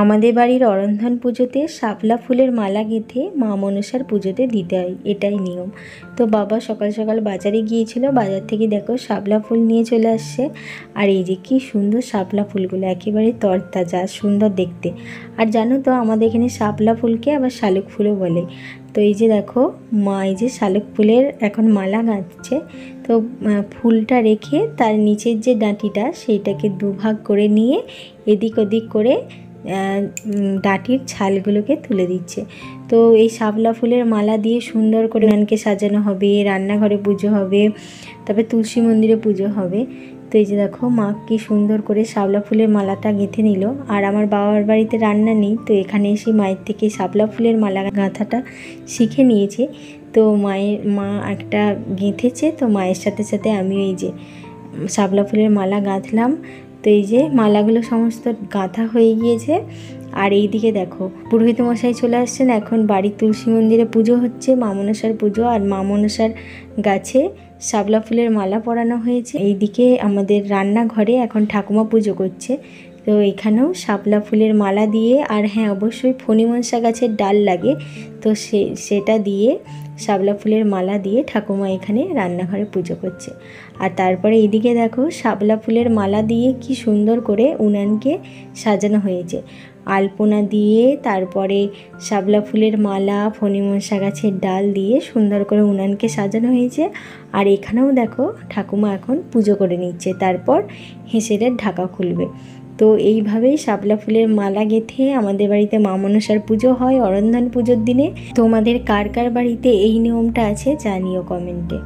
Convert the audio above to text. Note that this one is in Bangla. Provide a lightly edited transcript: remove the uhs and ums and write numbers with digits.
আমাদের বাড়ির অরন্ধন পুজোতে শাপলা ফুলের মালা গেঁথে মা মনসার পুজোতে দিতে হয়, এটাই নিয়ম। তো বাবা সকাল সকাল বাজারে গিয়েছিল, বাজার থেকে দেখো শাপলা ফুল নিয়ে চলে আসছে। আর এই যে কি সুন্দর শাপলা ফুলগুলো, একেবারে তরতাজা, সুন্দর দেখতে। আর জানো তো আমাদের এখানে শাপলা ফুলকে আবার শালুক ফুলও বলে। তো এই যে দেখো মা এই যে শালুক ফুলের এখন মালা গাঁথছে। তো ফুলটা রেখে তার নিচের যে ডাঁটিটা সেইটাকে দুভাগ করে নিয়ে এদিক ওদিক করে ডাঁটির ছালগুলোকে তুলে দিচ্ছে। তো এই শাপলা ফুলের মালা দিয়ে সুন্দর করে উনানকে সাজানো হবে, রান্নাঘরে পুজো হবে, তবে তুলসী মন্দিরে পুজো হবে। তো এই যে দেখো মা কি সুন্দর করে শাপলা ফুলের মালাটা গেঁথে নিল। আর আমার বাবার বাড়িতে রান্না নেই, তো এখানে এসে মায়ের থেকে শাপলা ফুলের মালা গাঁথাটা শিখে নিয়েছে। তো মা একটা গেঁথেছে, তো মায়ের সাথে সাথে আমিও এই যে শাপলা ফুলের মালা গাঁথলাম। তো এই যে মালাগুলো সমস্ত গাঁথা হয়ে গিয়েছে। আর এই দিকে দেখো পুরোহিত মশাই চলে আসছেন, এখন বাড়ির তুলসী মন্দিরে পুজো হচ্ছে, মা মনসার পুজো। আর মা মনসার গাছে শাপলা ফুলের মালা পরানো হয়েছে। এইদিকে আমাদের রান্নাঘরে এখন ঠাকুমা পুজো করছে। তো এখানেও শাপলা ফুলের মালা দিয়ে, আর হ্যাঁ অবশ্যই ফণী মনসা গাছের ডাল লাগে, তো সেটা দিয়ে শাপলা ফুলের মালা দিয়ে ঠাকুমা এখানে রান্নাঘরে পুজো করছে। আর তারপরে এইদিকে দেখো শাপলা ফুলের মালা দিয়ে কি সুন্দর করে উনানকে সাজানো হয়েছে, আলপনা দিয়ে, তারপরে শাপলা ফুলের মালা, ফণী মনসা গাছের ডাল দিয়ে সুন্দর করে উনানকে সাজানো হয়েছে। আর এখানেও দেখো ঠাকুমা এখন পুজো করে নিচ্ছে, তারপর হেঁসেলের ঢাকা খুলবে। তো এইভাবেই শাপলা ফুলের মালা গেঁথে আমাদের বাড়িতে মা মনসার পুজো হয় অরন্ধন পুজোর দিনে। তোমাদের কার কার বাড়িতে এই নিয়মটা আছে জানিও কমেন্টে।